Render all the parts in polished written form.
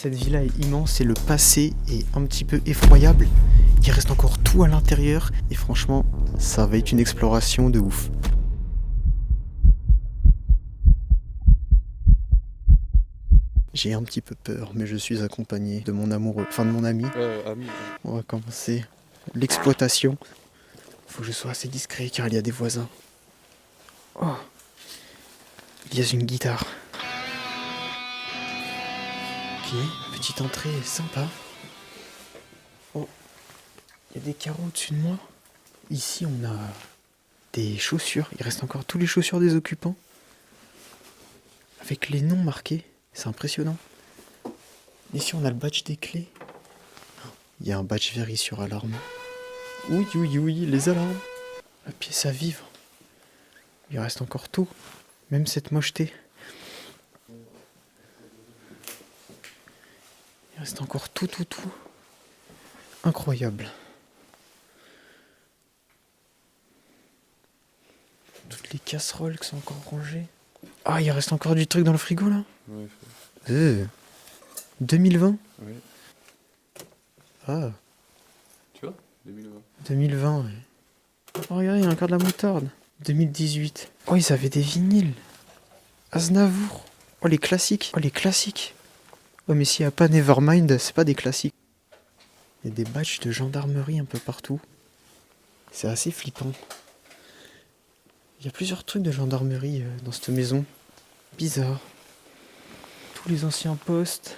Cette villa est immense et le passé est un petit peu effroyable. Il reste encore tout à l'intérieur et franchement, ça va être une exploration de ouf. J'ai un petit peu peur, mais je suis accompagné de mon amoureux, enfin de mon ami. Ami. On va commencer l'exploitation. Faut que je sois assez discret car il y a des voisins. Oh, il y a une guitare. Ok, petite entrée sympa. Oh, il y a des carreaux au-dessus de moi. Ici, on a des chaussures. Il reste encore tous les chaussures des occupants. Avec les noms marqués. C'est impressionnant. Ici, on a le badge des clés. Il y a un badge vert sur alarme. Oui, oui, oui, les alarmes. La pièce à vivre. Il reste encore tout. Même cette mocheté. Il reste encore tout. Incroyable. Toutes les casseroles qui sont encore rangées. Ah, il reste encore du truc dans le frigo là. Ouais. 2020. Oui. Ah, Tu vois 2020. 2020, ouais. Oh, regarde, il y a encore de la moutarde. 2018. Oh, ils avaient des vinyles. Aznavour. Oh, les classiques. Oh, mais s'il n'y a pas Nevermind, c'est pas des classiques. Il y a des badges de gendarmerie un peu partout. C'est assez flippant. Il y a plusieurs trucs de gendarmerie dans cette maison. Bizarre. Tous les anciens postes.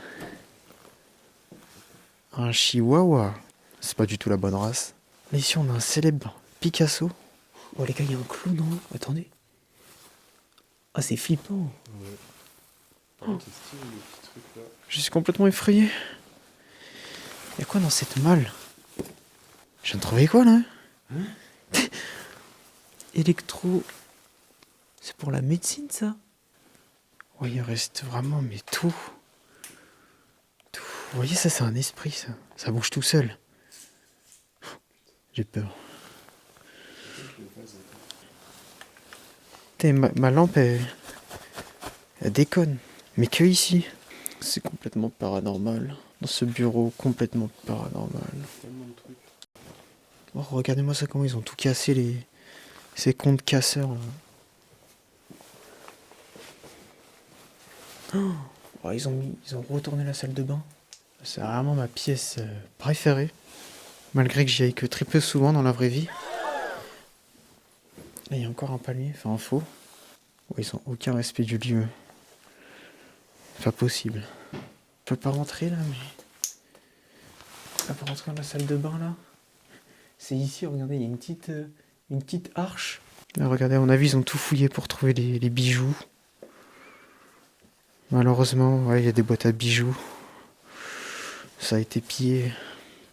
Un chihuahua. C'est pas du tout la bonne race. Là, ici, on a un célèbre Picasso. Oh, les gars, il y a un clown, non? Attendez. Ah, c'est flippant. Ouais. Oh. C'est stylé le petit truc là. Je suis complètement effrayé. Il y a quoi dans cette malle? Je viens de trouver quoi, là? Électro... C'est pour la médecine, ça? Oui, il reste vraiment, mais tout. Vous voyez, ça, c'est un esprit, ça. Ça bouge tout seul. J'ai peur. Ma lampe, elle déconne. Mais que ici. C'est complètement paranormal. Dans ce bureau, complètement paranormal. Tellement de trucs. Oh, regardez-moi ça, comment ils ont tout cassé, ces comptes casseurs, là. Oh, ils ont retourné la salle de bain. C'est vraiment ma pièce préférée. Malgré que j'y aille que très peu souvent dans la vraie vie. Là, il y a encore un palmier, enfin un faux. Oh, ils ont aucun respect du lieu. Pas possible. Je peux pas rentrer là, mais... Là, pour rentrer dans la salle de bain, là. C'est ici, regardez, il y a une petite arche. Là, regardez, à mon avis, ils ont tout fouillé pour trouver les bijoux. Malheureusement, ouais, il y a des boîtes à bijoux. Ça a été pillé.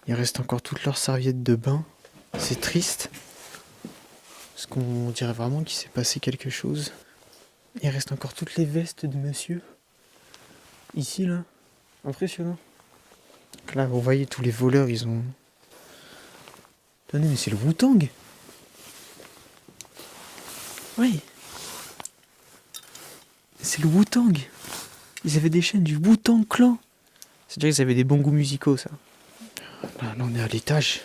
Il reste encore toutes leurs serviettes de bain. C'est triste. Parce qu'on dirait vraiment qu'il s'est passé quelque chose. Il reste encore toutes les vestes de monsieur. Ici, là. Impressionnant. Là, vous voyez, tous les voleurs, ils ont... Attendez, mais c'est le Wu-Tang. Oui. C'est le Wu-Tang. Ils avaient des chaînes du Wu-Tang Clan. C'est-à-dire qu'ils avaient des bons goûts musicaux, ça. Là, on est à l'étage.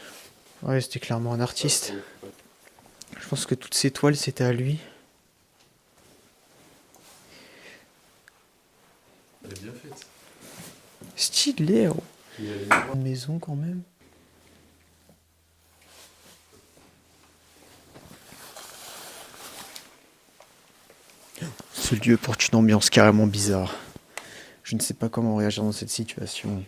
Ouais, c'était clairement un artiste. Je pense que toutes ces toiles, c'était à lui. Elle est bien faite. Stylé, oh. Il y a les miroirs. Une maison, quand même. Ce lieu porte une ambiance carrément bizarre. Je ne sais pas comment réagir dans cette situation.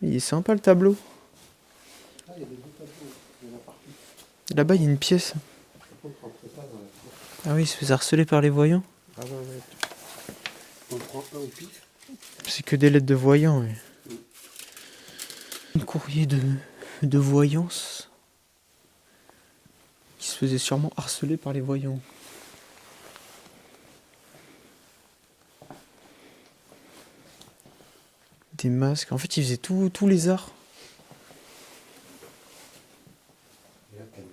Il est sympa le tableau. Ah, il y a des beaux tableaux. Il y en a partout. Là-bas, il y a une pièce. Par contre, on ne pas dans la cour. Ah oui, il se faisait harceler par les voyants. Ah ouais. On prend un au pif. C'est que des lettres de voyants, ouais. Un courrier de voyance. Qui se faisait sûrement harceler par les voyants. Des masques. En fait, il faisait tous les arts. Et là, t'as une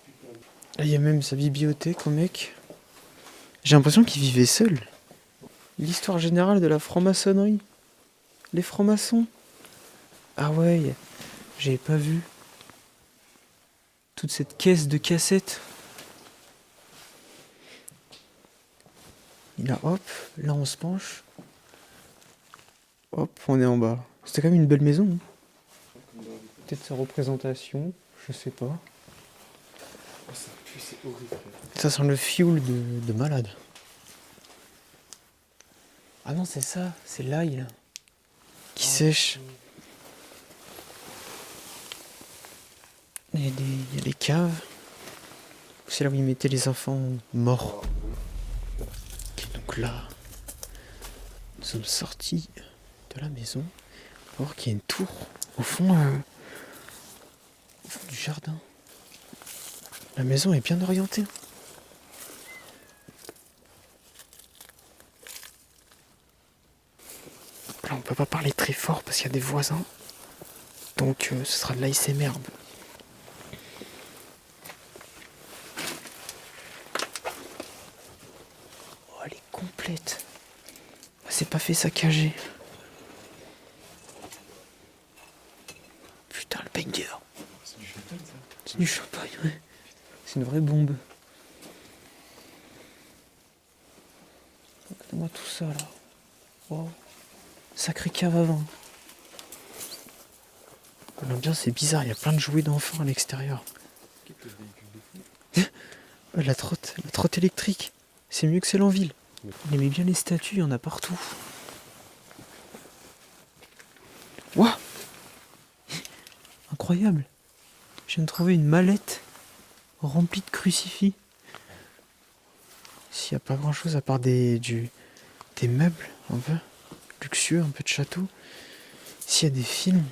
putain de... Là, il y a même sa bibliothèque au mec. J'ai l'impression qu'il vivait seul. L'histoire générale de la franc-maçonnerie. Les francs-maçons. Ah ouais, j'avais pas vu. Toute cette caisse de cassettes. Et là, hop, là on se penche. Hop, on est en bas. C'était quand même une belle maison. Hein. Peut-être sa représentation, je sais pas. Oh, ça pue, c'est horrible, frère. Ça sent le fioul de malade. Ah non, c'est ça, c'est l'ail là, qui sèche. Il y a des caves. C'est là où ils mettaient les enfants morts. Ok, donc là, nous sommes sortis de la maison. On va voir qu'il y a une tour au fond du jardin. La maison est bien orientée. Là, on peut pas parler très fort parce qu'il y a des voisins. Donc, ce sera de l'ASMR. Oh, elle est complète. Elle s'est pas fait saccager. Putain, le banger. C'est du champagne, ça. C'est du champagne, ouais. C'est une vraie bombe. Regardez-moi tout ça, là. Wow. Sacré cave à vin. L'ambiance est bizarre, il y a plein de jouets d'enfants à l'extérieur. Qu'est-ce que le véhicule de fou? La trotte électrique. C'est mieux que celle en ville. On aimait bien les statues, il y en a partout. Ouah! Incroyable. Je viens de trouver une mallette remplie de crucifix. S'il n'y a pas grand chose à part des meubles un peu luxueux, un peu de château. S'il y a des films.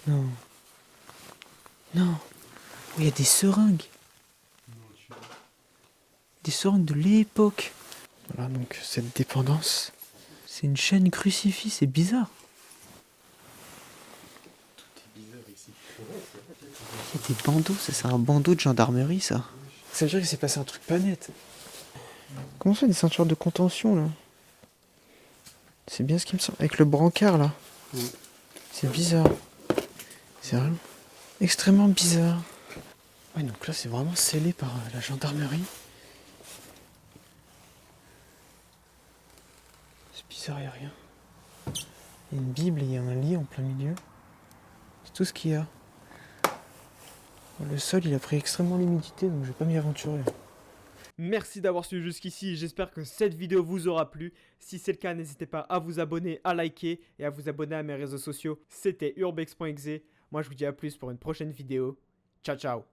Non. Non. Oh, il y a des seringues. Des seringues de l'époque. Voilà donc cette dépendance. C'est une chaîne crucifix, c'est bizarre. C'est bizarre ici. Il y a des bandeaux, ça c'est un bandeau de gendarmerie ça. Ça veut dire qu'il s'est passé un truc pas net. Comment ça des ceintures de contention là? C'est bien ce qui me semble. Avec le brancard là. C'est bizarre. C'est vraiment extrêmement bizarre. Ouais donc là c'est vraiment scellé par la gendarmerie. C'est bizarre, il n'y a rien. Il y a une Bible et il y a un lit en plein milieu. C'est tout ce qu'il y a. Le sol il a pris extrêmement l'humidité donc je vais pas m'y aventurer. Merci d'avoir suivi jusqu'ici, j'espère que cette vidéo vous aura plu. Si c'est le cas, n'hésitez pas à vous abonner, à liker et à vous abonner à mes réseaux sociaux. C'était urbex.exe. Moi je vous dis à plus pour une prochaine vidéo. Ciao ciao.